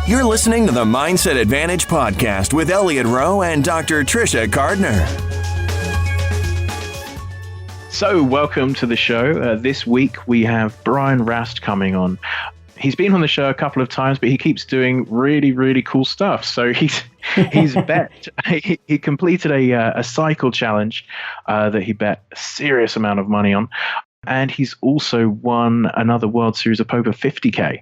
You're listening to the Mindset Advantage podcast with Elliot Rowe and Dr. Tricia Gardner. So, welcome to the show. This week we have Brian Rast coming on. He's been on the show a couple of times, but he keeps doing really, really cool stuff. So he's bet. He completed a cycle challenge that he bet a serious amount of money on. And he's also won another World Series of Poker 50K.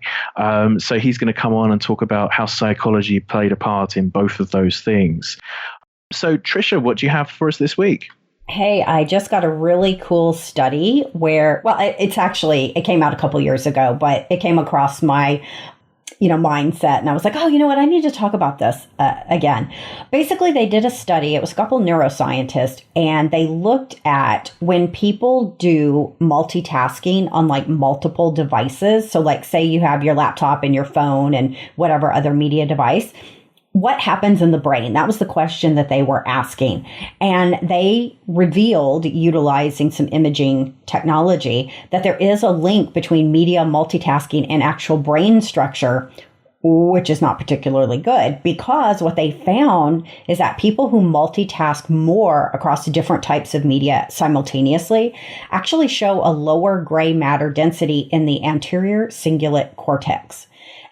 So he's going to come on and talk about how psychology played a part in both of those things. So Tricia, what do you have for us this week? Hey, I just got a really cool study where, well, it came out a couple years ago, but it came across my, mindset. And I was like, oh, you know what? I need to talk about this again. Basically, they did a study. It was a couple neuroscientists, and they looked at when people do multitasking on like multiple devices. So like say you have your laptop and your phone and whatever other media device. What happens in the brain? That was the question that they were asking. And they revealed, utilizing some imaging technology, that there is a link between media multitasking and actual brain structure, which is not particularly good, because what they found is that people who multitask more across different types of media simultaneously actually show a lower gray matter density in the anterior cingulate cortex.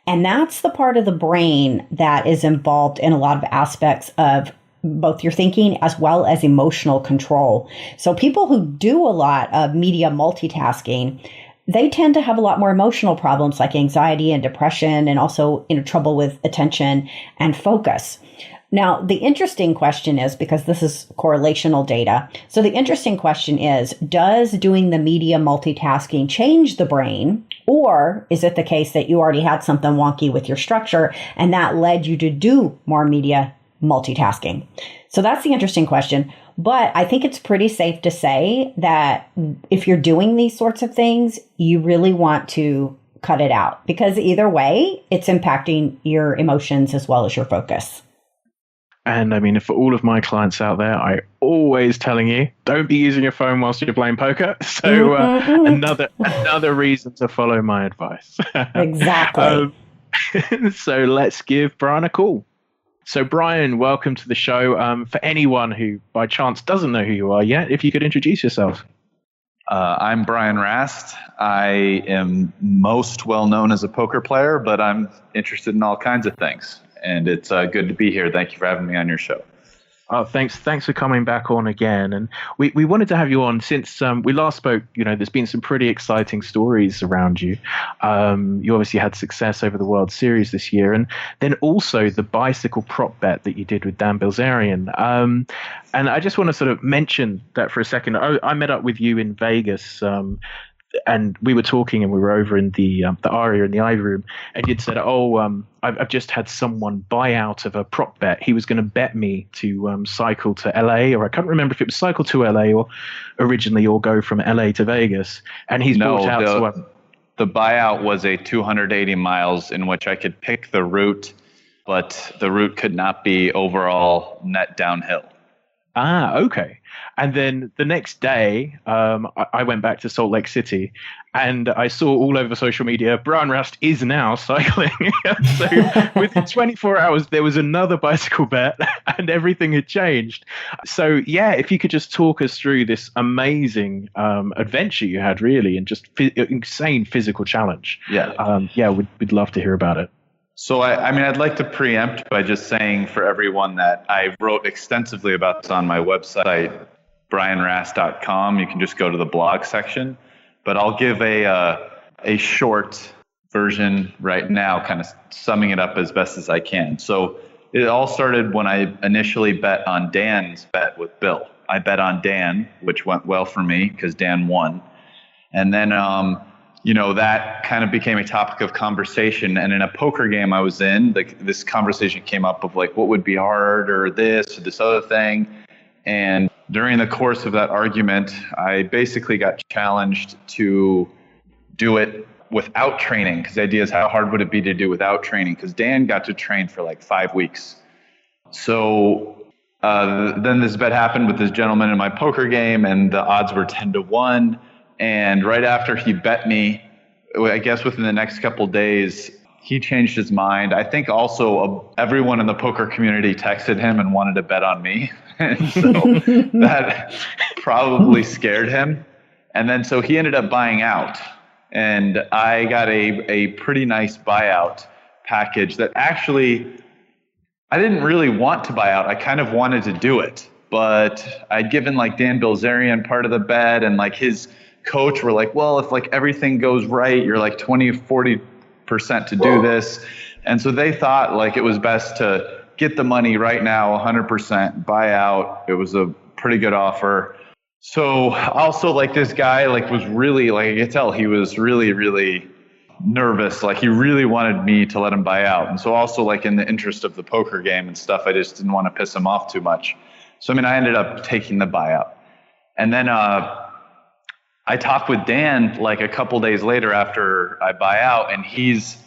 And that's the part of the brain that is involved in a lot of aspects of both your thinking as well as emotional control. So people who do a lot of media multitasking, they tend to have a lot more emotional problems like anxiety and depression, and also trouble with attention and focus. Now, the interesting question is, because this is correlational data, so the interesting question is, does doing the media multitasking change the brain? Or is it the case that you already had something wonky with your structure and that led you to do more media multitasking? So that's the interesting question. But I think it's pretty safe to say that if you're doing these sorts of things, you really want to cut it out, because either way, it's impacting your emotions as well as your focus. And I mean, for all of my clients out there, I always telling you, don't be using your phone whilst you're playing poker. So another reason to follow my advice. Exactly. So let's give Brian a call. So Brian, welcome to the show. For anyone who by chance doesn't know who you are yet, if you could introduce yourself. I'm Brian Rast. I am most well known as a poker player, but I'm interested in all kinds of things. And it's good to be here. Thank you for having me on your show. Oh, thanks for coming back on again. And we wanted to have you on since we last spoke. There's been some pretty exciting stories around you. You obviously had success over the World Series this year, and then also the bicycle prop bet that you did with Dan Bilzerian. And I just want to sort of mention that for a second. I met up with you in Vegas. And we were talking, and we were over in the Aria in the Ivy Room, and you'd said, I've just had someone buy out of a prop bet. He was going to bet me to cycle to LA, or I can't remember if it was cycle to LA or originally, or go from LA to Vegas. And he's bought out. The buyout was a 280 miles in which I could pick the route, but the route could not be overall net downhill. Ah, okay. And then the next day, I went back to Salt Lake City, and I saw all over social media, Brian Rast is now cycling. So within 24 hours, there was another bicycle bet, and everything had changed. So yeah, if you could just talk us through this amazing adventure you had, really, and just insane physical challenge. Yeah. We'd love to hear about it. So, I'd like to preempt by just saying for everyone that I wrote extensively about this on my website, brianrast.com. You can just go to the blog section. But I'll give a short version right now, kind of summing it up as best as I can. So it all started when I initially bet on Dan's bet with Bill. I bet on Dan, which went well for me because Dan won. And then that kind of became a topic of conversation. And in a poker game I was in, this conversation came up of like, what would be hard, or this or this other thing. And during the course of that argument, I basically got challenged to do it without training, because the idea is, how hard would it be to do without training? Because Dan got to train for like 5 weeks. So then this bet happened with this gentleman in my poker game, and the odds were 10-1. And right after he bet me, I guess within the next couple days, he changed his mind. I think also everyone in the poker community texted him and wanted to bet on me. And so that probably scared him. And then so he ended up buying out. And I got a pretty nice buyout package that actually I didn't really want to buy out. I kind of wanted to do it. But I'd given like Dan Bilzerian part of the bet, and like his coach were like, well, if like everything goes right, you're like 20-40% to do this. And so they thought like it was best to get the money right now, 100% buy out. It was a pretty good offer. So also like this guy like was really, like I could tell he was really, really nervous. Like he really wanted me to let him buy out. And so also like in the interest of the poker game and stuff, I just didn't want to piss him off too much. So, I mean, I ended up taking the buyout. And then I talked with Dan like a couple days later after I buy out, and he's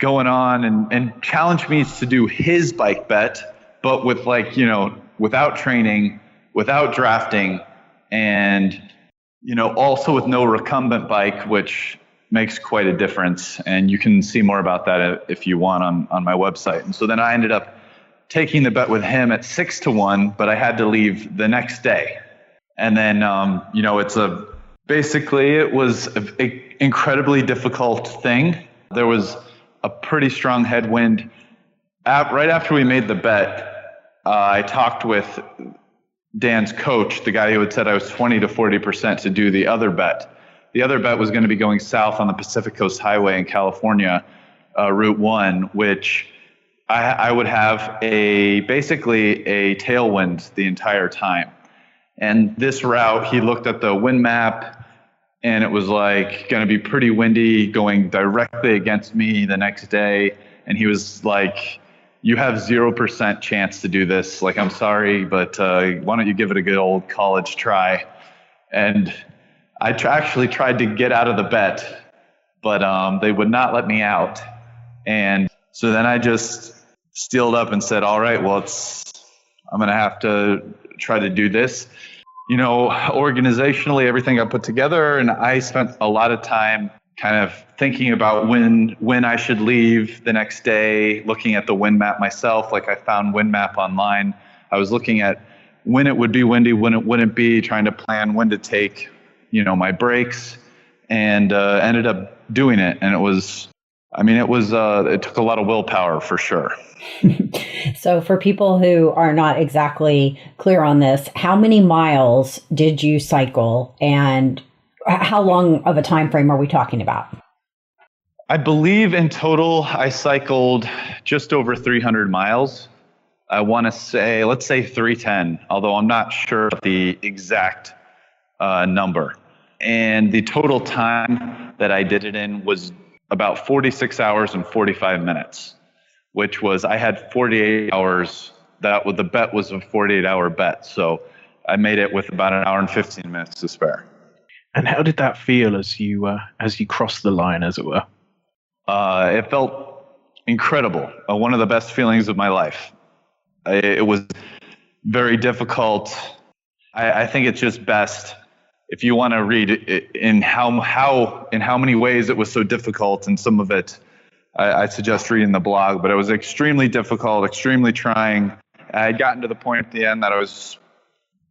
going on and challenged me to do his bike bet, but with like, you know, without training, without drafting, and, you know, also with no recumbent bike, which makes quite a difference. And you can see more about that if you want on my website. And so then I ended up taking the bet with him at 6-1, but I had to leave the next day. And then, you know, basically it was an incredibly difficult thing. There was a pretty strong headwind. Right after we made the bet, I talked with Dan's coach, the guy who had said I was 20-40% to do the other bet. The other bet was going to be going south on the Pacific Coast Highway in California, Route 1, which I would have basically a tailwind the entire time. And this route, he looked at the wind map, and it was like going to be pretty windy going directly against me the next day. And he was like, you have 0% chance to do this. Like, I'm sorry, but why don't you give it a good old college try? And I actually tried to get out of the bet, but they would not let me out. And so then I just steeled up and said, all right, well, I'm going to have to try to do this. You know, organizationally, everything got put together, and I spent a lot of time kind of thinking about when I should leave the next day, looking at the wind map myself. Like I found wind map online. I was looking at when it would be windy, when it wouldn't be, trying to plan when to take, you know, my breaks, and ended up doing it. And it took a lot of willpower for sure. So for people who are not exactly clear on this, how many miles did you cycle, and how long of a time frame are we talking about? I believe in total I cycled just over 300 miles. I want to say, let's say 310, although I'm not sure the exact number. And the total time that I did it in was about 46 hours and 45 minutes. Which was, I had 48 hours. The bet was a 48-hour bet. So I made it with about an hour and 15 minutes to spare. And how did that feel as you crossed the line, as it were? It felt incredible. One of the best feelings of my life. It was very difficult. I think it's just best if you want to read in how many ways it was so difficult, and some of it I suggest reading the blog, but it was extremely difficult, extremely trying. I had gotten to the point at the end that I was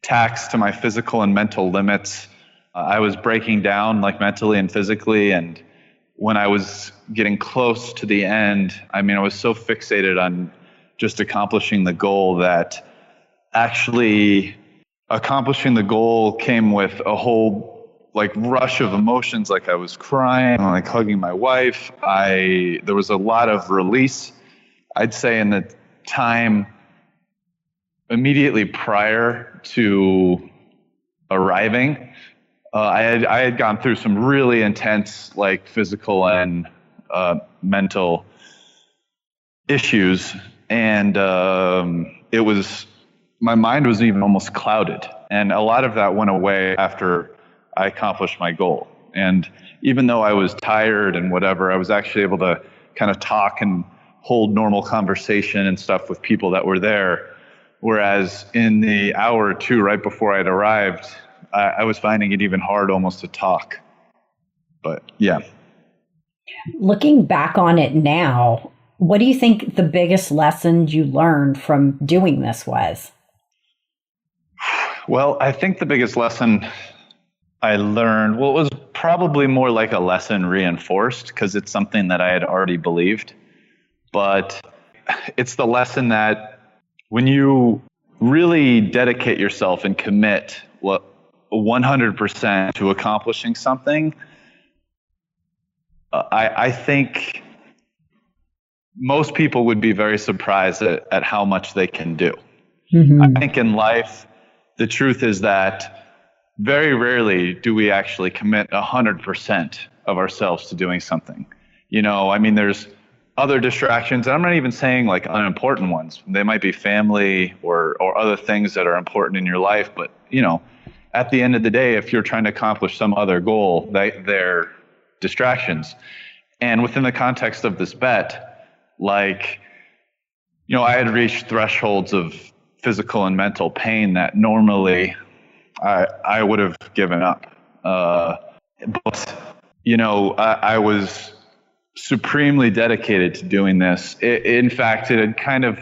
taxed to my physical and mental limits. I was breaking down like mentally and physically. And when I was getting close to the end, I mean, I was so fixated on just accomplishing the goal that actually accomplishing the goal came with a whole like rush of emotions. Like I was crying, like hugging my wife. There was a lot of release. I'd say in the time immediately prior to arriving, I had gone through some really intense like physical and mental issues, and my mind was even almost clouded, and a lot of that went away after I accomplished my goal. And even though I was tired and whatever, I was actually able to kind of talk and hold normal conversation and stuff with people that were there. Whereas in the hour or two right before I'd arrived, I was finding it even hard almost to talk. But yeah. Looking back on it now, what do you think the biggest lesson you learned from doing this was? Well, I think the biggest lesson I learned, well, it was probably more like a lesson reinforced because it's something that I had already believed. But it's the lesson that when you really dedicate yourself and commit 100% to accomplishing something, I think most people would be very surprised at how much they can do. Mm-hmm. I think in life, the truth is that very rarely do we actually commit 100% of ourselves to doing something. There's other distractions, and I'm not even saying like unimportant ones. They might be family or other things that are important in your life. But, at the end of the day, if you're trying to accomplish some other goal, they're distractions. And within the context of this bet, I had reached thresholds of physical and mental pain that normally I would have given up. But I was supremely dedicated to doing this. In fact, it had kind of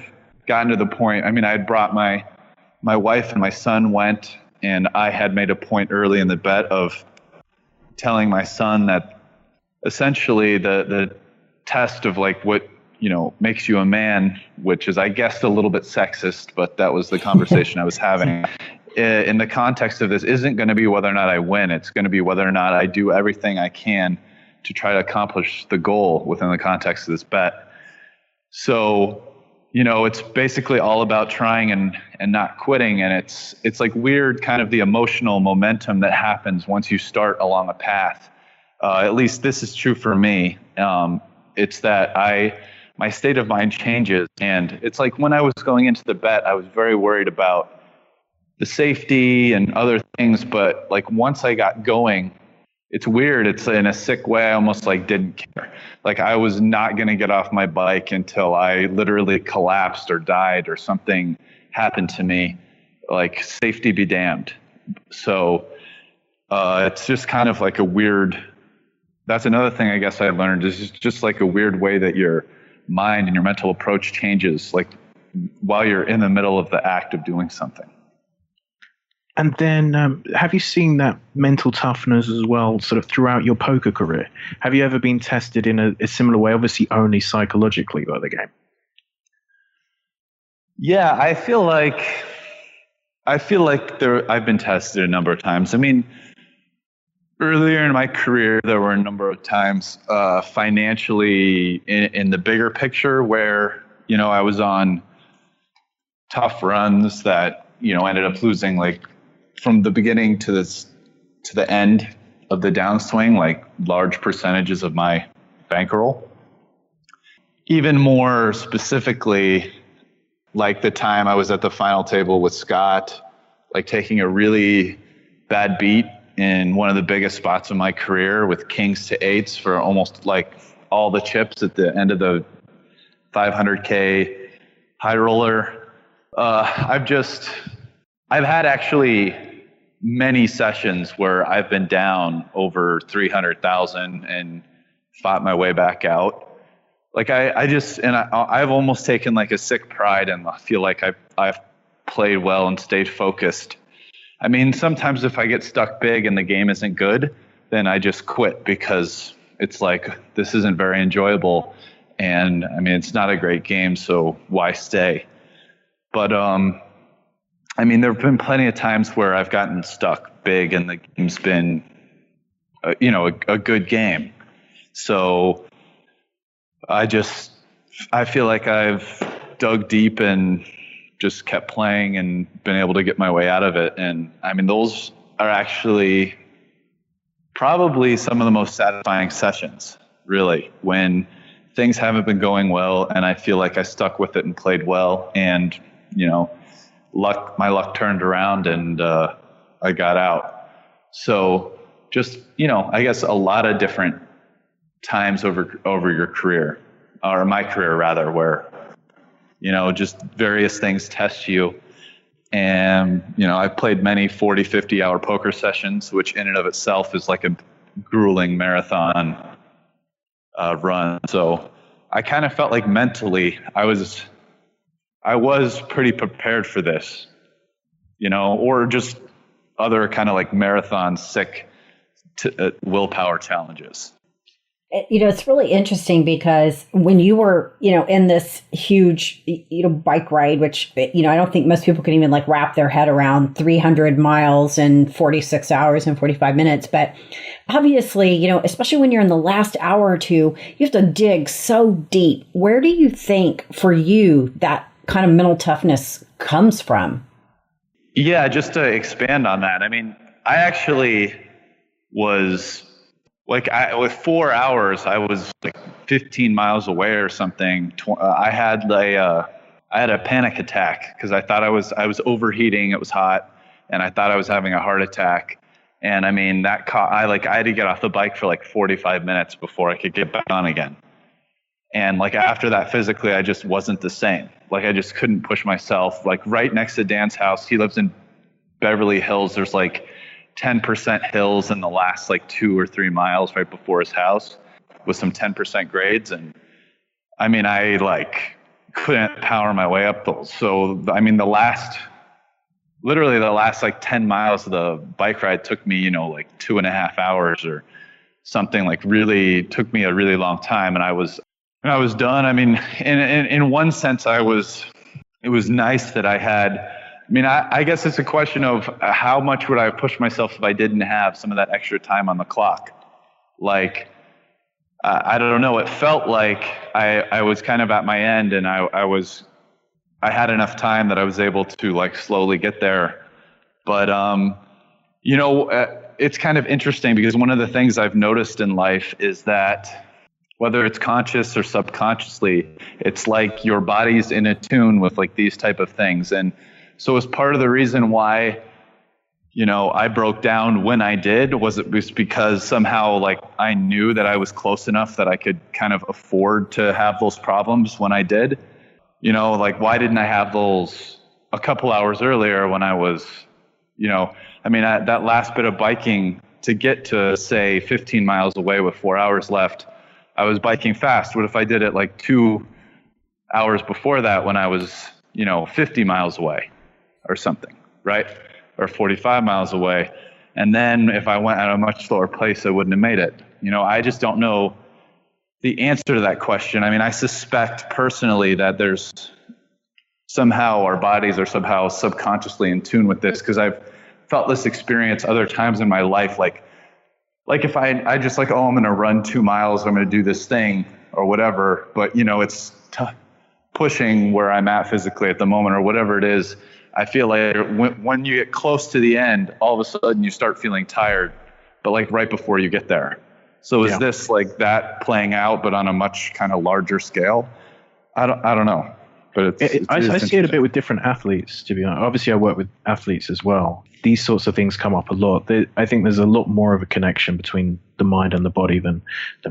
gotten to the point. I had brought my wife and my son went, and I had made a point early in the bet of telling my son that essentially the test of like what makes you a man, which is, I guess, a little bit sexist, but that was the conversation I was having. In the context of this, isn't going to be whether or not I win. It's going to be whether or not I do everything I can to try to accomplish the goal within the context of this bet. So, it's basically all about trying and not quitting. And it's like weird kind of the emotional momentum that happens once you start along a path. At least this is true for me. It's that my state of mind changes. And it's like when I was going into the bet, I was very worried about the safety and other things. But like once I got going, it's weird. It's in a sick way. I almost like didn't care. Like I was not going to get off my bike until I literally collapsed or died or something happened to me. Like safety be damned. So it's just kind of like a weird, that's another thing I guess I learned is just like a weird way that your mind and your mental approach changes, like while you're in the middle of the act of doing something. And then have you seen that mental toughness as well sort of throughout your poker career? Have you ever been tested in a similar way, obviously only psychologically by the game? Yeah, I feel like I've been tested a number of times. Earlier in my career, there were a number of times financially in the bigger picture where, I was on tough runs that, ended up losing like from the beginning to the end of the downswing, like large percentages of my bankroll. Even more specifically, like the time I was at the final table with Scott, like taking a really bad beat in one of the biggest spots of my career with kings to eights for almost like all the chips at the end of the 500K high roller. I've had actually many sessions where I've been down over 300,000 and fought my way back out. Like I've almost taken like a sick pride and I feel like I've played well and stayed focused. Sometimes if I get stuck big and the game isn't good, then I just quit because it's like, this isn't very enjoyable. And it's not a great game, so why stay? But, there have been plenty of times where I've gotten stuck big and the game's been, a good game. So I feel like I've dug deep and just kept playing and been able to get my way out of it. And those are actually probably some of the most satisfying sessions, really, when things haven't been going well and I feel like I stuck with it and played well and, my luck turned around and I got out. So just, I guess a lot of different times over your career, or my career rather, where, just various things test you. And, I've played many 40, 50 hour poker sessions, which in and of itself is like a grueling marathon. run. So I kind of felt like mentally I was pretty prepared for this, or just other kind of like marathon sick willpower challenges. It's really interesting because when you were, in this huge, bike ride, which, I don't think most people can even like wrap their head around 300 miles in 46 hours and 45 minutes. But obviously, especially when you're in the last hour or two, you have to dig so deep. Where do you think for you that kind of mental toughness comes from? Yeah, just to expand on that. I mean, I actually was with 4 hours, I was like 15 miles away or something. I had a panic attack because I thought I was overheating. It was hot, and I thought I was having a heart attack. And I mean, I had to get off the bike for like 45 minutes before I could get back on again. And like after that, physically, I just wasn't the same. Like I just couldn't push myself. Like right next to Dan's house, he lives in Beverly Hills. There's like 10% hills in the last like 2 or 3 miles right before his house with some 10% grades. And I mean, I like couldn't power my way up those. So, I mean, literally the last like 10 miles of the bike ride took me, like 2.5 hours or something. Like really took me a really long time. And I was done. I mean, in one sense, it was nice that I had. I mean, I guess it's a question of how much would I push myself if I didn't have some of that extra time on the clock. Like, I don't know. It felt like I was kind of at my end, and I had enough time that I was able to like slowly get there. But it's kind of interesting because one of the things I've noticed in life is that whether it's conscious or subconsciously, it's like your body's in attune with like these type of things. And so as part of the reason why, I broke down when I did was because somehow like I knew that I was close enough that I could kind of afford to have those problems when I did. Like why didn't I have those a couple hours earlier when I was, that last bit of biking to get to say 15 miles away with 4 hours left, I was biking fast. What if I did it like 2 hours before that when I was, 50 miles away? Or something, right? Or 45 miles away. And then if I went at a much slower pace, I wouldn't have made it. I just don't know the answer to that question. I mean, I suspect personally that there's somehow our bodies are somehow subconsciously in tune with this because I've felt this experience other times in my life. Like if I just like, I'm going to run 2 miles, I'm going to do this thing or whatever. But, it's pushing where I'm at physically at the moment or whatever it is. I feel like when you get close to the end, all of a sudden you start feeling tired, but like right before you get there. So is this like that playing out, but on a much kind of larger scale? I don't know, but I see it a bit with different athletes, to be honest. Obviously, I work with athletes as well. These sorts of things come up a lot. I think there's a lot more of a connection between the mind and the body than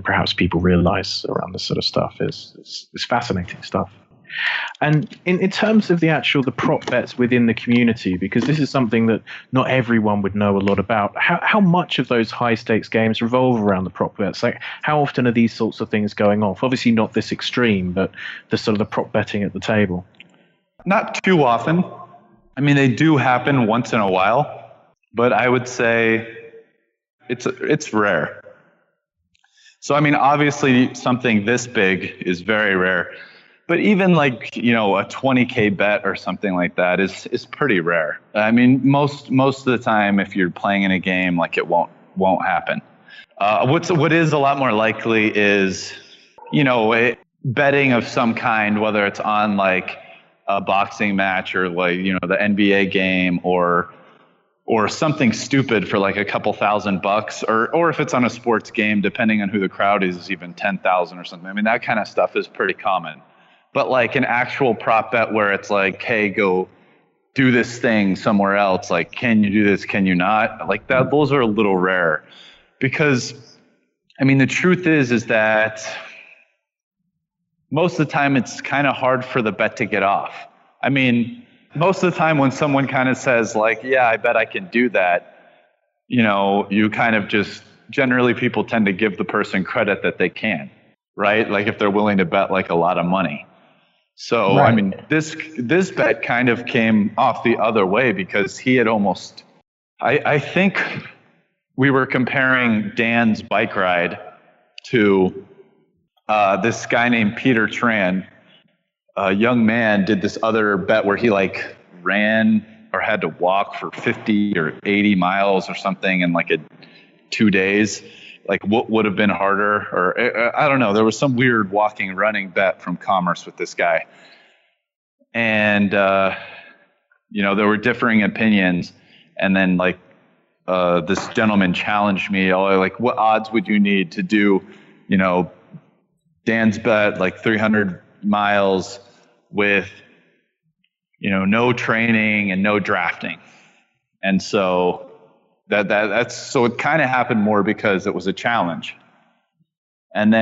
perhaps people realize around this sort of stuff. It's fascinating stuff. And in terms of the prop bets within the community, because this is something that not everyone would know a lot about, how much of those high stakes games revolve around the prop bets? Like how often are these sorts of things going off? Obviously not this extreme, but the sort of the prop betting at the table. Not too often. I mean, they do happen once in a while, but I would say it's rare. So, I mean, obviously something this big is very rare. But even like, a 20K bet or something like that is pretty rare. I mean, most of the time, if you're playing in a game, like it won't happen. What is a lot more likely is, betting of some kind, whether it's on like a boxing match or like, the NBA game or something stupid for like a couple $1,000 or if it's on a sports game, depending on who the crowd is even 10,000 or something. I mean, that kind of stuff is pretty common. But like an actual prop bet where it's like, hey, go do this thing somewhere else. Like, can you do this? Can you not? Like that, those are a little rare because, I mean, the truth is that most of the time it's kind of hard for the bet to get off. I mean, most of the time when someone kind of says like, yeah, I bet I can do that, you kind of just generally people tend to give the person credit that they can. right? Like if they're willing to bet like a lot of money. So, Right. I mean, this bet kind of came off the other way because he had almost, I think we were comparing Dan's bike ride to this guy named Peter Tran. A young man did this other bet where he like ran or had to walk for 50 or 80 miles or something in like 2 days. Like what would have been harder, or I don't know. There was some weird walking, running bet from Commerce with this guy. And, you know, there were differing opinions. And then like this gentleman challenged me, like, what odds would you need to do, you know, Dan's bet, like 300 miles with, you know, no training and no drafting. And so so it kind of happened more because it was a challenge. And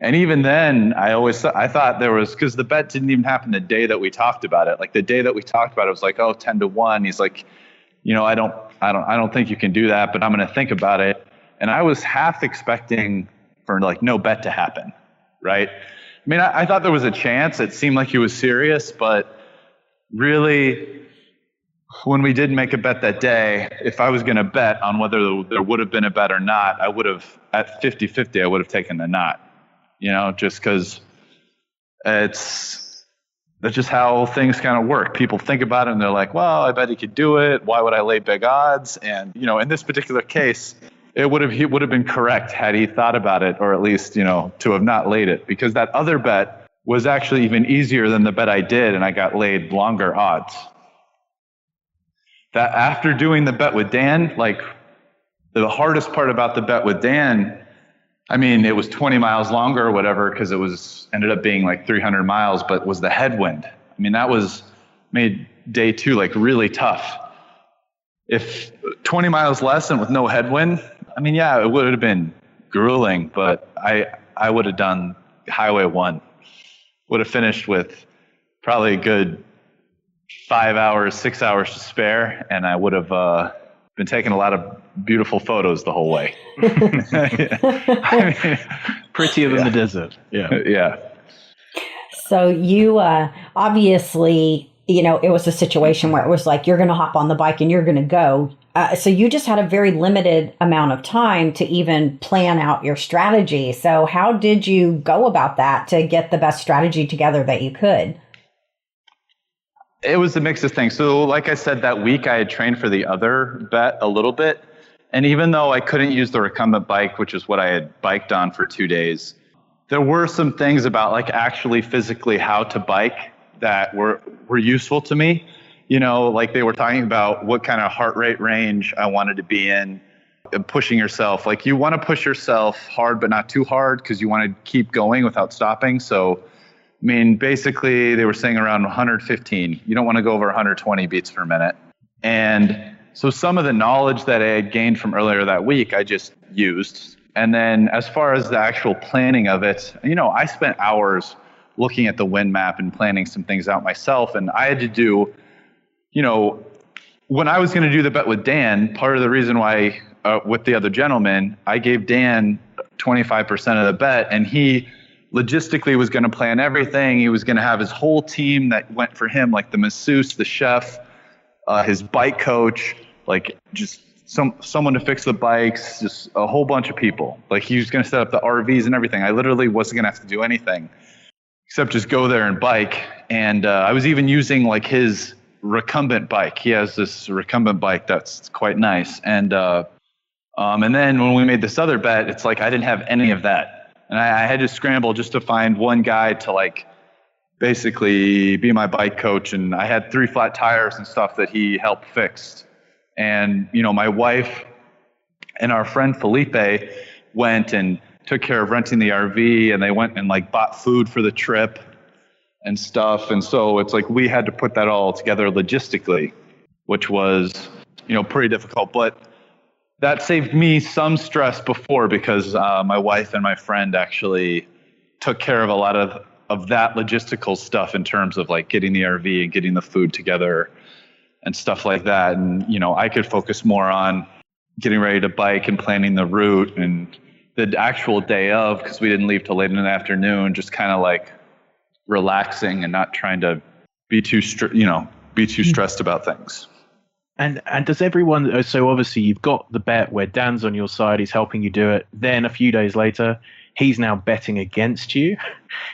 even then I thought there was, because the bet didn't even happen the day that we talked about it. Like the day that we talked about it, was like, 10-1. He's like, you know, I don't think you can do that, but I'm going to think about it. And I was half expecting for like no bet to happen. Right. I mean, I thought there was a chance. It seemed like he was serious, but really, when we did make a bet that day, if I was going to bet on whether there would have been a bet or not, I would have, at 50-50, I would have taken the not, you know, just because that's just how things kind of work. People think about it and they're like, well, I bet he could do it. Why would I lay big odds? And, you know, in this particular case, he would have been correct had he thought about it, or at least, you know, to have not laid it, because that other bet was actually even easier than the bet I did, and I got laid longer odds. That after doing the bet with Dan, like the hardest part about the bet with Dan, I mean, it was 20 miles longer or whatever, because it ended up being like 300 miles, but was the headwind. I mean, that made day 2 like really tough. If 20 miles less and with no headwind, I mean, yeah, it would have been grueling, but I would have done Highway 1. Would have finished with probably a good 5 hours, 6 hours to spare, and I would have been taking a lot of beautiful photos the whole way. I mean, prettier than the desert. Yeah. Yeah. So you obviously, you know, it was a situation where it was like, you're going to hop on the bike and you're going to go. So you just had a very limited amount of time to even plan out your strategy. So how did you go about that to get the best strategy together that you could? It was a mix of things. So like I said, that week I had trained for the other bet a little bit. And even though I couldn't use the recumbent bike, which is what I had biked on for 2 days, there were some things about like actually physically how to bike that were useful to me. You know, like they were talking about what kind of heart rate range I wanted to be in, pushing yourself. Like you want to push yourself hard, but not too hard, because you want to keep going without stopping. So, I mean, basically they were saying around 115. You don't want to go over 120 beats per minute. And so some of the knowledge that I had gained from earlier that week, I just used. And then as far as the actual planning of it, you know, I spent hours looking at the wind map and planning some things out myself. And I had to do, you know, when I was going to do the bet with Dan, part of the reason why with the other gentleman, I gave Dan 25% of the bet, and he logistically was going to plan everything. He was going to have his whole team that went for him, like the masseuse, the chef, his bike coach, like just someone to fix the bikes, just a whole bunch of people. Like he was going to set up the RVs and everything. I literally wasn't going to have to do anything except just go there and bike. And I was even using like his recumbent bike. He has this recumbent bike that's quite nice. And then when we made this other bet, it's like I didn't have any of that. And I had to scramble just to find one guy to like basically be my bike coach. And I had 3 flat tires and stuff that he helped fix. And, you know, my wife and our friend Felipe went and took care of renting the RV, and they went and like bought food for the trip and stuff. And so it's like we had to put that all together logistically, which was, you know, pretty difficult. But that saved me some stress before, because my wife and my friend actually took care of a lot of that logistical stuff in terms of like getting the RV and getting the food together and stuff like that. And, you know, I could focus more on getting ready to bike and planning the route and the actual day of, because we didn't leave till late in the afternoon, just kind of like relaxing and not trying to be too stressed about things. And does everyone, so obviously you've got the bet where Dan's on your side, he's helping you do it. Then a few days later, he's now betting against you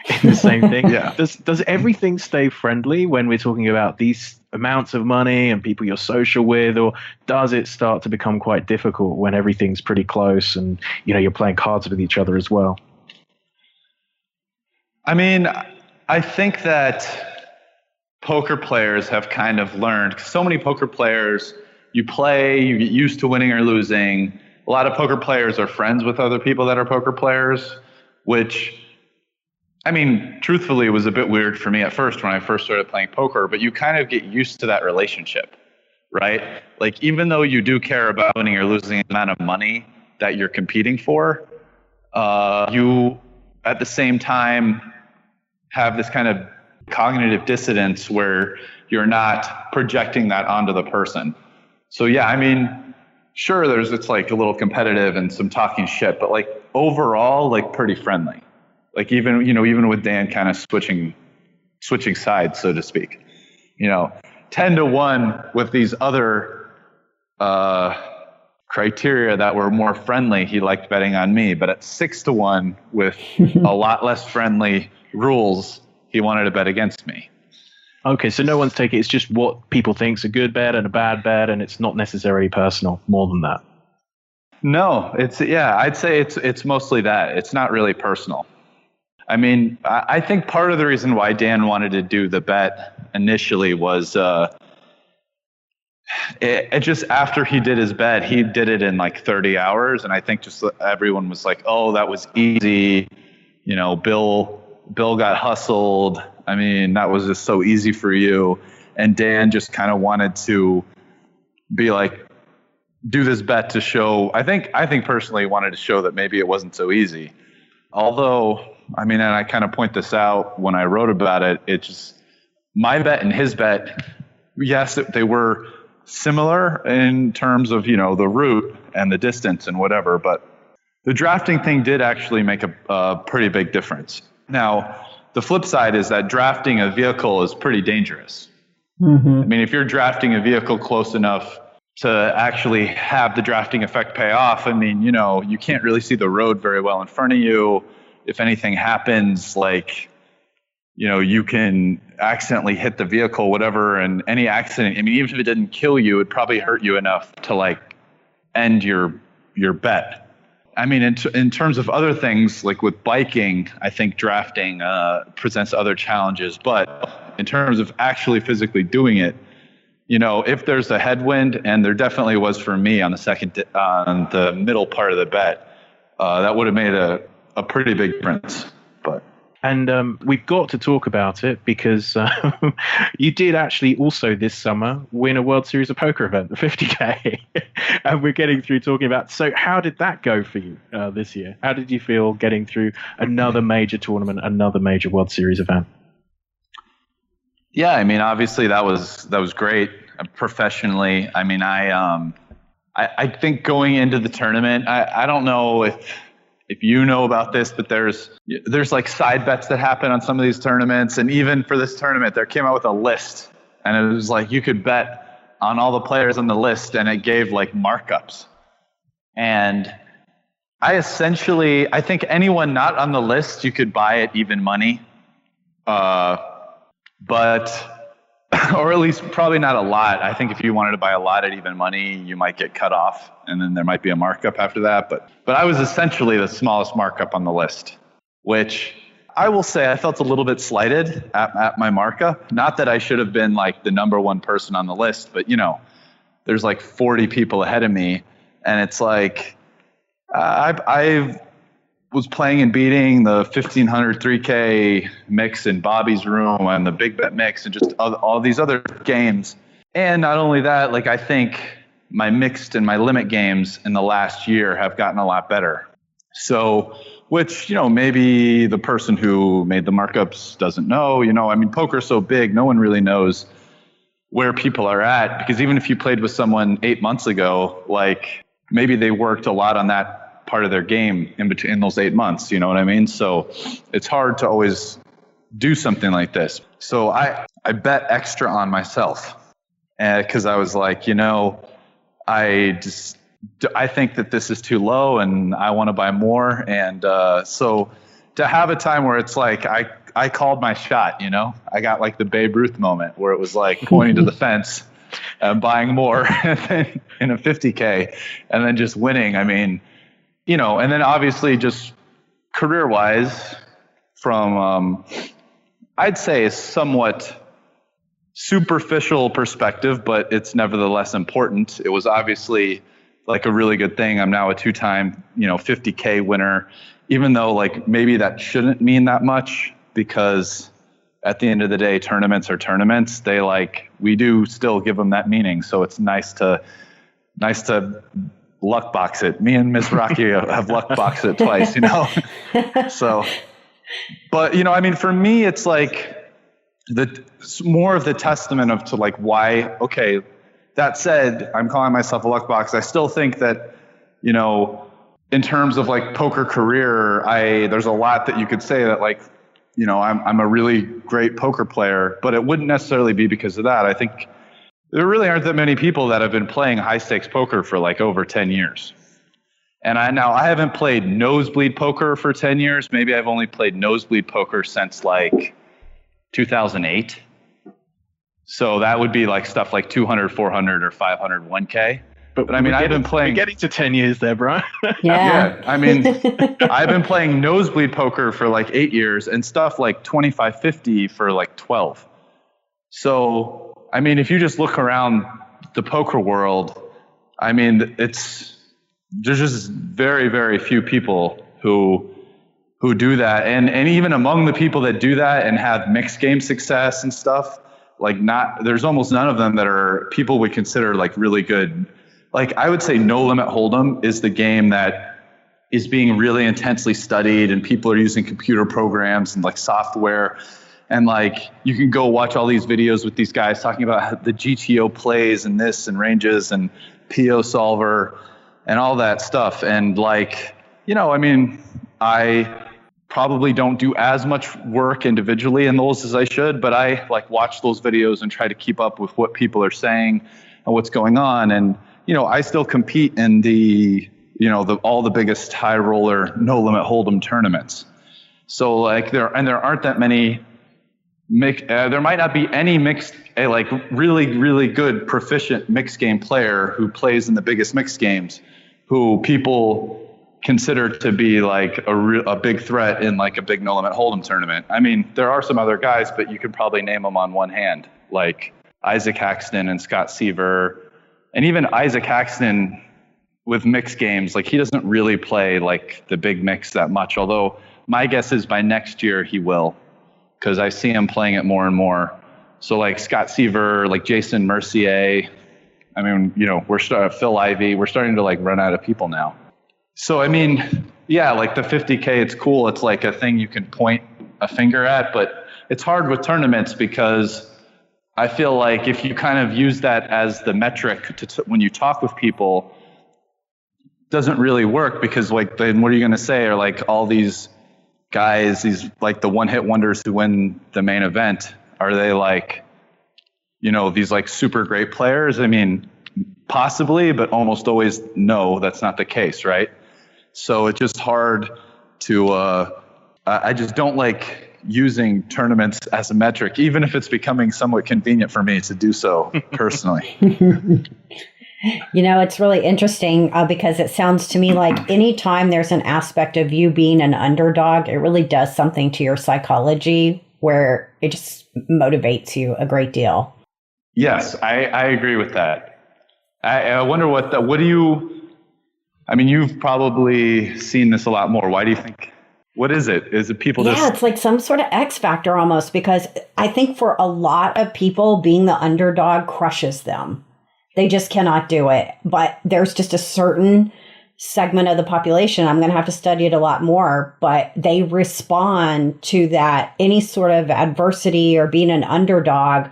in the same thing. Yeah. Does everything stay friendly when we're talking about these amounts of money and people you're social with, or does it start to become quite difficult when everything's pretty close and, you know, you're playing cards with each other as well? I mean, I think that poker players have kind of learned, so many poker players, you play, you get used to winning or losing. A lot of poker players are friends with other people that are poker players, which, I mean, truthfully, was a bit weird for me at first when I first started playing poker, but you kind of get used to that relationship, right? Like, even though you do care about winning or losing the amount of money that you're competing for, you, at the same time, have this kind of cognitive dissonance where you're not projecting that onto the person. So yeah, I mean, sure, it's like a little competitive and some talking shit, but like overall, like pretty friendly. Like even with Dan kind of switching sides, so to speak, 10-1 with these other criteria that were more friendly, he liked betting on me, but at 6-1 with a lot less friendly rules, he wanted to bet against me. Okay, so no one's taking, it's just what people think's a good bet and a bad bet, and it's not necessarily personal more than that. No, I'd say it's mostly that. It's not really personal. I mean, I think part of the reason why Dan wanted to do the bet initially was it just after he did his bet, he did it in like 30 hours. And I think just everyone was like, oh, that was easy. Bill got hustled. I mean, that was just so easy for you. And Dan just kind of wanted to be like, do this bet to show, I think personally wanted to show that maybe it wasn't so easy. Although, I mean, and I kind of point this out when I wrote about it, it's just my bet and his bet, yes, they were similar in terms of, the route and the distance and whatever, but the drafting thing did actually make a pretty big difference. Now, the flip side is that drafting a vehicle is pretty dangerous. Mm-hmm. I mean, if you're drafting a vehicle close enough to actually have the drafting effect pay off, I mean, you can't really see the road very well in front of you. If anything happens, like, you can accidentally hit the vehicle, whatever, and any accident, I mean, even if it didn't kill you, it'd probably hurt you enough to like end your bet. I mean, in terms of other things, like with biking, I think drafting presents other challenges. But in terms of actually physically doing it, if there's a headwind, and there definitely was for me on the middle part of the bet, that would have made a pretty big difference. And we've got to talk about it because you did actually also this summer win a World Series of Poker event, the 50K. And we're getting through talking about, so how did that go for you this year? How did you feel getting through another major tournament, another major World Series event? Yeah, I mean, obviously that was great professionally. I mean, I think going into the tournament, I don't know if you know about this, but there's like side bets that happen on some of these tournaments. And even for this tournament, there came out with a list, and it was like you could bet on all the players on the list, and it gave like markups. And I think anyone not on the list, you could buy at even money. But or at least probably not a lot. I think if you wanted to buy a lot at even money, you might get cut off, and then there might be a markup after that. But I was essentially the smallest markup on the list, which I will say I felt a little bit slighted at my markup. Not that I should have been like the number one person on the list, but there's like 40 people ahead of me, and it's like I was playing and beating the 1500 3K mix in Bobby's room and the big bet mix and just all these other games. And not only that, like I think my mixed and my limit games in the last year have gotten a lot better. So, which, maybe the person who made the markups doesn't know, I mean, poker's so big, no one really knows where people are at, because even if you played with someone 8 months ago, like maybe they worked a lot on that part of their game in between those 8 months. You know what I mean? So it's hard to always do something like this. So I bet extra on myself, because I was like, I think that this is too low and I want to buy more. And so to have a time where it's like I called my shot, I got like the Babe Ruth moment where it was like pointing to the fence and buying more in a 50K and then just winning. I mean, and then obviously just career wise from, I'd say a somewhat superficial perspective, but it's nevertheless important. It was obviously like a really good thing. I'm now a 2-time, 50K winner, even though like maybe that shouldn't mean that much, because at the end of the day, tournaments are tournaments. We do still give them that meaning. So it's nice to luck box it. Me and Miss Rocky have luck boxed it twice, So, but I mean, for me, it's like more of the testament to like why. Okay, that said, I'm calling myself a luck box. I still think that, in terms of like poker career, there's a lot that you could say that like, I'm a really great poker player, but it wouldn't necessarily be because of that. I think there really aren't that many people that have been playing high stakes poker for like over 10 years. And I haven't played nosebleed poker for 10 years. Maybe I've only played nosebleed poker since like 2008. So that would be like stuff like 200, 400 or 500, 1K. But I mean, I've been playing. We're getting to 10 years there, Brian. Yeah. I mean, I've been playing nosebleed poker for like 8 years and stuff like 25, 50 for like 12. So, I mean, if you just look around the poker world, I mean, there's just very, very few people who do that. And even among the people that do that and have mixed game success and stuff, there's almost none of them that are people we consider like really good. Like I would say No Limit Hold'em is the game that is being really intensely studied, and people are using computer programs and like software. And like you can go watch all these videos with these guys talking about the GTO plays and this and ranges and PO solver and all that stuff. And like, I mean, I probably don't do as much work individually in those as I should, but I like watch those videos and try to keep up with what people are saying and what's going on. And I still compete in the all the biggest high roller No Limit Hold'em tournaments. So like there aren't that many there might not be any mixed like really, really good proficient mixed game player who plays in the biggest mixed games who people consider to be like a big threat in like a big No Limit Hold'em tournament. I mean, there are some other guys, but you could probably name them on one hand, like Isaac Haxton and Scott Seaver. And even Isaac Haxton with mixed games, like he doesn't really play like the big mix that much. Although my guess is by next year he will, because I see him playing it more and more. So like Scott Seaver, like Jason Mercier. I mean, Phil Ivey. We're starting to like run out of people now. So I mean, yeah, like the 50K, it's cool. It's like a thing you can point a finger at, but it's hard with tournaments because I feel like if you kind of use that as the metric when you talk with people, it doesn't really work, because like then what are you going to say? Are like all these guys, these like the one-hit wonders who win the main event, are they like, these like super great players? I mean, possibly, but almost always no, that's not the case, right? So it's just hard to I just don't like using tournaments as a metric, even if it's becoming somewhat convenient for me to do so personally. It's really interesting because it sounds to me like anytime there's an aspect of you being an underdog, it really does something to your psychology where it just motivates you a great deal. Yes, I agree with that. I wonder what do you, I mean, you've probably seen this a lot more. Why do you think? What is it? Is it people just... Yeah, it's like some sort of X factor almost, because I think for a lot of people, being the underdog crushes them. They just cannot do it. But there's just a certain segment of the population, I'm going to have to study it a lot more, but they respond to that, any sort of adversity or being an underdog.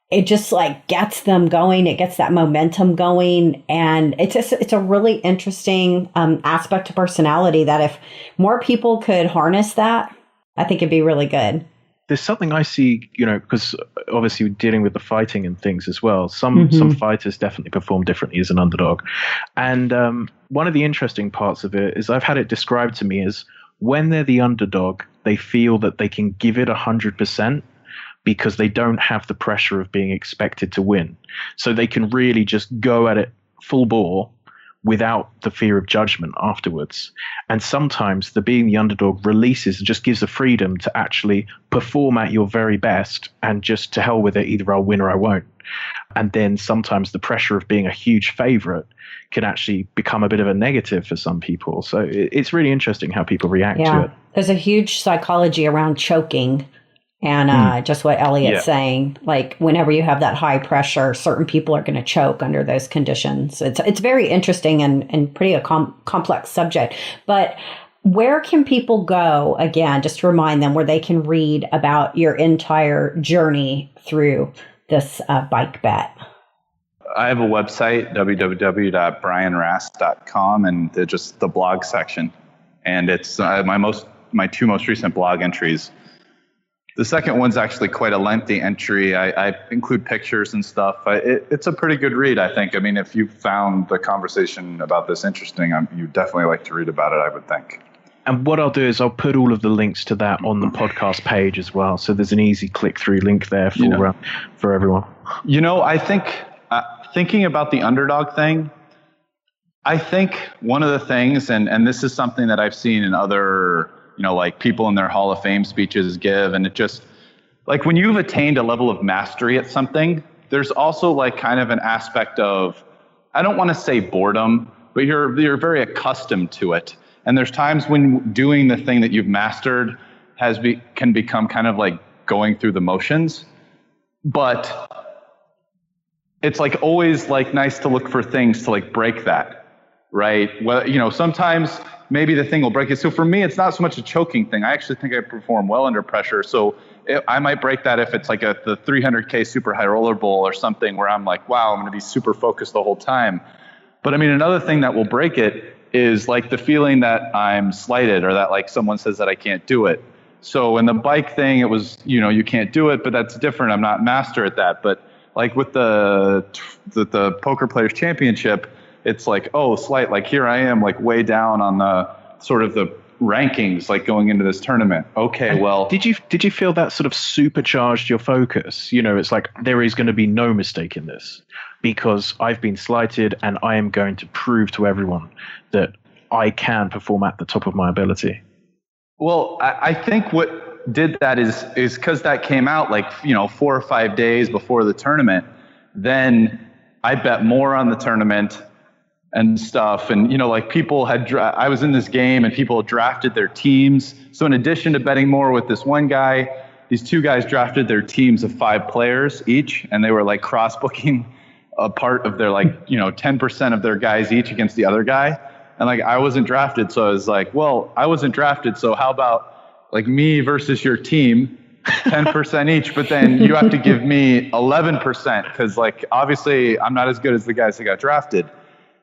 it just like gets them going. It gets that momentum going. And it's a really interesting aspect to personality that if more people could harness that, I think it'd be really good. There's something I see, because obviously dealing with the fighting and things as well. Some fighters definitely perform differently as an underdog. And one of the interesting parts of it is I've had it described to me as when they're the underdog, they feel that they can give it 100%. Because they don't have the pressure of being expected to win. So they can really just go at it full bore without the fear of judgment afterwards. And sometimes being the underdog releases and just gives the freedom to actually perform at your very best and just to hell with it, either I'll win or I won't. And then sometimes the pressure of being a huge favorite can actually become a bit of a negative for some people. So it's really interesting how people react to it. There's a huge psychology around choking. And just what Elliot's saying, like whenever you have that high pressure, certain people are going to choke under those conditions. It's very interesting and pretty a complex subject. But where can people go, again, just to remind them, where they can read about your entire journey through this bike bet? I have a website, www.brianrast.com, and just the blog section. And it's my two most recent blog entries. The second one's actually quite a lengthy entry. I include pictures and stuff. It's a pretty good read, I think. I mean, if you found the conversation about this interesting, you'd definitely like to read about it, I would think. And what I'll do is I'll put all of the links to that on the podcast page as well. So there's an easy click-through link there for everyone. I think thinking about the underdog thing, I think one of the things, and this is something that I've seen in other like people in their Hall of Fame speeches give. And it just like when you've attained a level of mastery at something, there's also like kind of an aspect of, I don't want to say boredom, but you're very accustomed to it. And there's times when doing the thing that you've mastered can become kind of like going through the motions. But it's like always like nice to look for things to like break that, right? Well, sometimes maybe the thing will break it. So for me, it's not so much a choking thing. I actually think I perform well under pressure. So I might break that if it's like the 300K super high roller bowl or something where I'm like, wow, I'm going to be super focused the whole time. But I mean, another thing that will break it is like the feeling that I'm slighted or that like someone says that I can't do it. So in the bike thing, it was, you can't do it, but that's different. I'm not master at that. But like with the Poker Players Championship, it's like, oh, slight, like here I am, like way down on the sort of the rankings, like going into this tournament. Okay, well. Did you feel that sort of supercharged your focus? It's like there is going to be no mistake in this because I've been slighted and I am going to prove to everyone that I can perform at the top of my ability. Well, I think what did that is because that came out like, 4 or 5 days before the tournament. Then I bet more on the tournament and stuff. And, like people I was in this game and people drafted their teams. So in addition to betting more with this one guy, these two guys drafted their teams of 5 players each. And they were like cross-booking a part of their 10% of their guys each against the other guy. And like, I wasn't drafted. So I was like, well, I wasn't drafted. So how about like me versus your team, 10% each, but then you have to give me 11% because like, obviously I'm not as good as the guys that got drafted.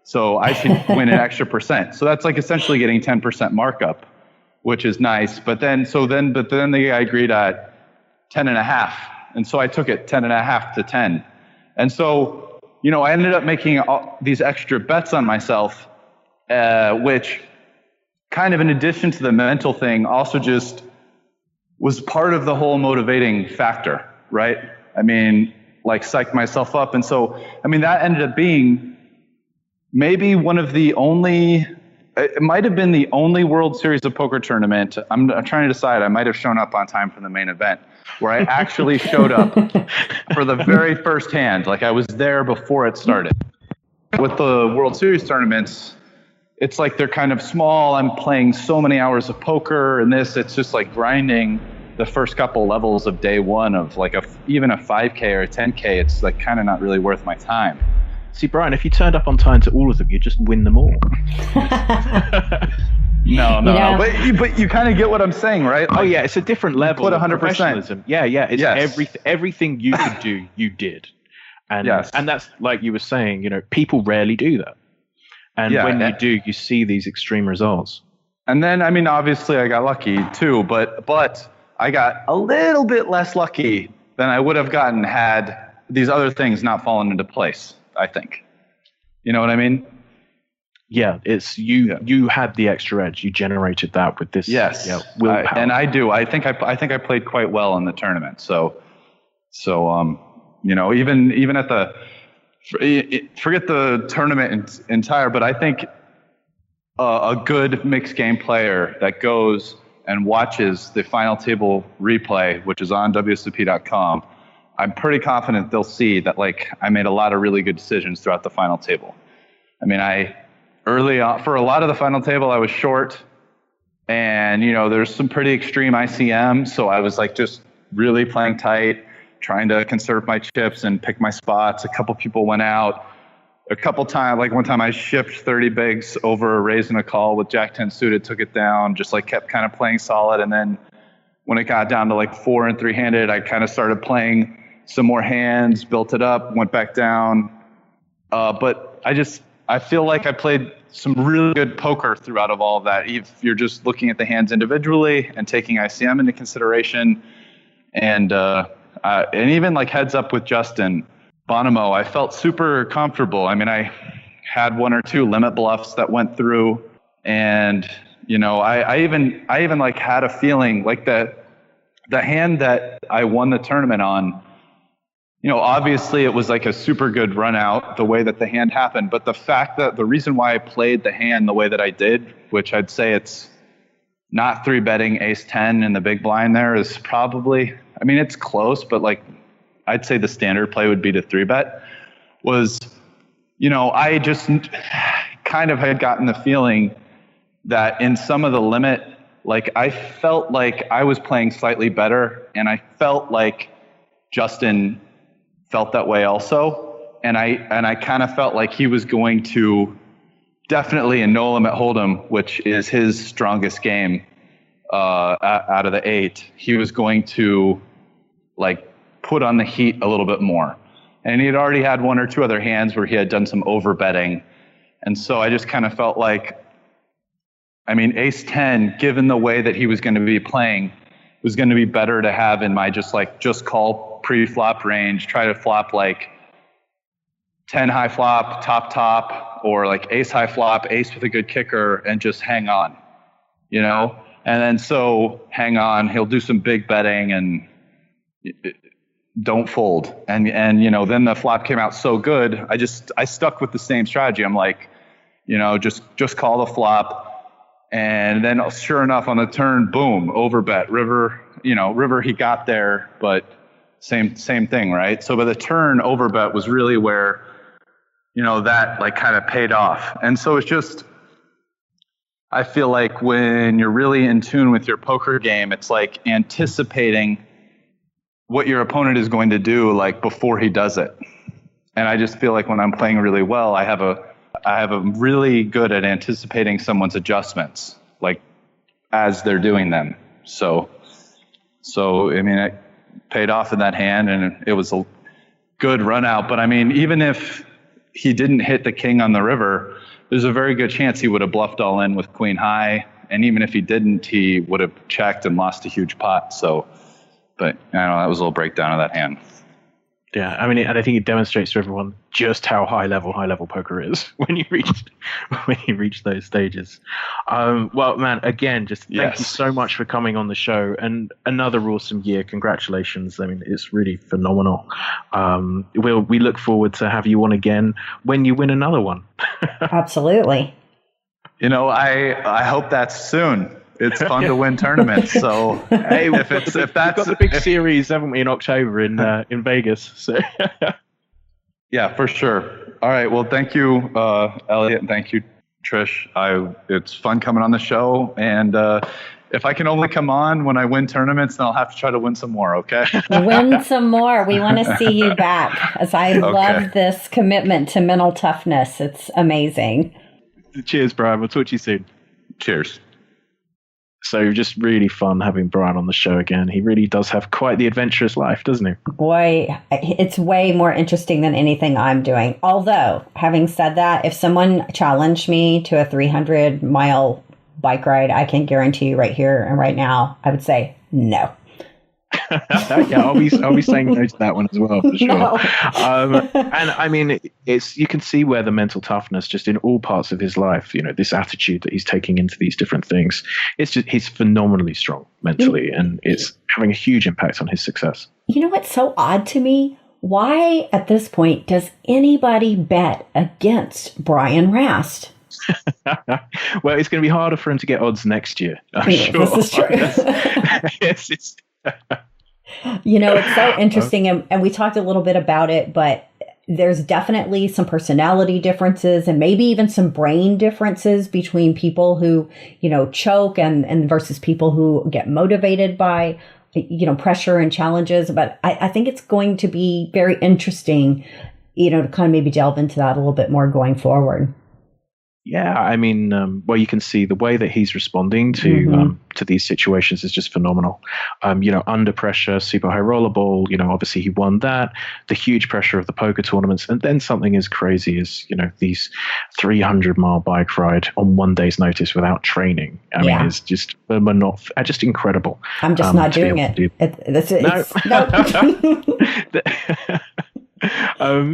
So I should win an extra percent. So that's like essentially getting 10% markup, which is nice. But then the guy agreed at 10.5. And so I took it 10.5 to 10. And so, I ended up making these extra bets on myself, which kind of in addition to the mental thing also just was part of the whole motivating factor, right? I mean, like psyched myself up. And so, I mean, that ended up being maybe one of the only, it might have been the only World Series of Poker tournament. I'm trying to decide. I might have shown up on time for the main event where I actually showed up for the very first hand. Like I was there before it started. With the World Series tournaments, it's like they're kind of small. I'm playing so many hours of poker and it's just like grinding the first couple levels of day one of like even a 5K or a 10K. It's like kind of not really worth my time. See, Brian, if you turned up on time to all of them, you'd just win them all. No. You know? But you kind of get what I'm saying, right? Oh yeah, it's a different level put of 100%. professionalism. Yeah. It's Yes. everything you could do, you did. And Yes. and that's like you were saying, people rarely do that. And when you do, you see these extreme results. And then, I mean, obviously I got lucky too, but I got a little bit less lucky than I would have gotten had these other things not fallen into place, I think. You know what I mean? Yeah, it's you had the extra edge. You generated that with this willpower. And I do. I think I played quite well in the tournament. So even at forget the tournament entire, but I think a good mixed game player that goes and watches the final table replay, which is on WSOP.com, I'm pretty confident they'll see that I made a lot of really good decisions throughout the final table. I mean, early on, for a lot of the final table, I was short, and there's some pretty extreme ICM, so I was just really playing tight, trying to conserve my chips and pick my spots. A couple people went out. A couple times, one time I shipped 30 bigs over a raise and a call with Jack 10 suited, took it down, just kept kind of playing solid. And then when it got down to 4 and 3-handed, I kind of started playing some more hands, built it up, went back down. But I feel like I played some really good poker throughout of all of that. If you're just looking at the hands individually and taking ICM into consideration, and even heads up with Justin Bonomo, I felt super comfortable. I mean, I had 1 or 2 limit bluffs that went through, and I even had a feeling the hand that I won the tournament on. Obviously it was a super good run out the way that the hand happened, but the fact that the reason why I played the hand the way that I did, which I'd say it's not 3-betting ace 10 in the big blind there, is probably, I mean, it's close, but I'd say the standard play would be to 3-bet, was, I just kind of had gotten the feeling that in some of the limit, I felt like I was playing slightly better, and I felt like Justin felt that way also. And I kind of felt like he was going to definitely in no limit hold'em, which is his strongest game out of the 8, he was going to put on the heat a little bit more. And he had already had 1 or 2 other hands where he had done some over betting. And so I just kind of felt ace 10, given the way that he was going to be playing, was going to be better to have in my just call pre-flop range, try to flop 10 high flop, top, or ace high flop, ace with a good kicker, and just hang on, And then so hang on, he'll do some big betting and don't fold. And then the flop came out so good, I stuck with the same strategy. I'm just call the flop. And then sure enough on the turn, boom, overbet. River he got there, but same thing, right? So by the turn, overbet was really where, that kind of paid off. And so it's just, I feel like when you're really in tune with your poker game, it's anticipating what your opponent is going to do before he does it. And I just feel like when I'm playing really well, I have a really good at anticipating someone's adjustments, as they're doing them. So I mean, it paid off in that hand, and it was a good run out. But I mean, even if he didn't hit the king on the river, there's a very good chance he would have bluffed all in with queen high. And even if he didn't, he would have checked and lost a huge pot. So, but I don't know, that was a little breakdown of that hand. Yeah, I mean, and I think it demonstrates to everyone just how high level poker is when you reach those stages. Well, man, again, just thank you so much for coming on the show, and another awesome year. Congratulations! I mean, it's really phenomenal. We look forward to have you on again when you win another one. Absolutely. I hope that's soon. It's fun to win tournaments. So hey, we've got the big series, haven't we, in October in Vegas? So yeah, for sure. All right. Well, thank you, Elliot, and thank you, Trish. It's fun coming on the show, and if I can only come on when I win tournaments, then I'll have to try to win some more. Okay. Win some more. We want to see you back, as I love this commitment to mental toughness. It's amazing. Cheers, Brian. We'll talk to you soon. Cheers. So just really fun having Brian on the show again. He really does have quite the adventurous life, doesn't he? Boy, it's way more interesting than anything I'm doing. Although, having said that, if someone challenged me to a 300-mile bike ride, I can guarantee you right here and right now, I would say no. Yeah, I'll be saying no to that one as well, for sure. No. And I mean, you can see where the mental toughness, just in all parts of his life, this attitude that he's taking into these different things, he's phenomenally strong mentally, and it's having a huge impact on his success. You know what's so odd to me? Why, at this point, does anybody bet against Brian Rast? Well, it's going to be harder for him to get odds next year, I'm sure. This is true. Yes, it's it's so interesting, and we talked a little bit about it, but there's definitely some personality differences and maybe even some brain differences between people who, choke and versus people who get motivated by, pressure and challenges. But I think it's going to be very interesting, to kind of maybe delve into that a little bit more going forward. Yeah, I mean, you can see the way that he's responding to these situations is just phenomenal. Under pressure, super high rollerball, obviously he won that. The huge pressure of the poker tournaments, and then something as crazy as, these 300-mile bike ride on one day's notice without training. I mean, it's just just incredible. I'm just not doing it.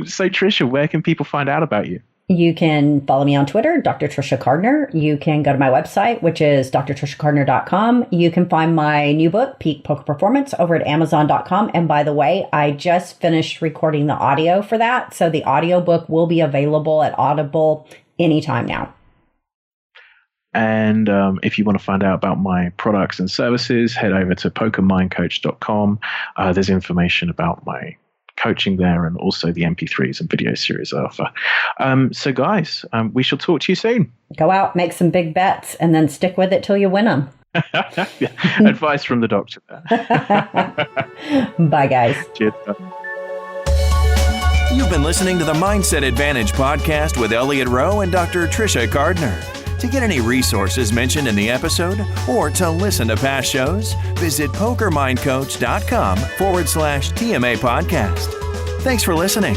So Tricia, where can people find out about you? You can follow me on Twitter, Dr. Tricia Cardner. You can go to my website, which is drtriciacardner.com. You can find my new book, Peak Poker Performance, over at amazon.com. And by the way, I just finished recording the audio for that. So the audiobook will be available at Audible anytime now. And if you want to find out about my products and services, head over to pokermindcoach.com. There's information about my coaching there, and also the MP3s and video series I offer. So guys, we shall talk to you soon. Go out, make some big bets, and then stick with it till you win them. Advice from the doctor there. Bye, guys. Cheers. You've been listening to the Mindset Advantage podcast with Elliot Rowe and Dr. Tricia Cardner. To get any resources mentioned in the episode or to listen to past shows, visit pokermindcoach.com/TMA podcast. Thanks for listening.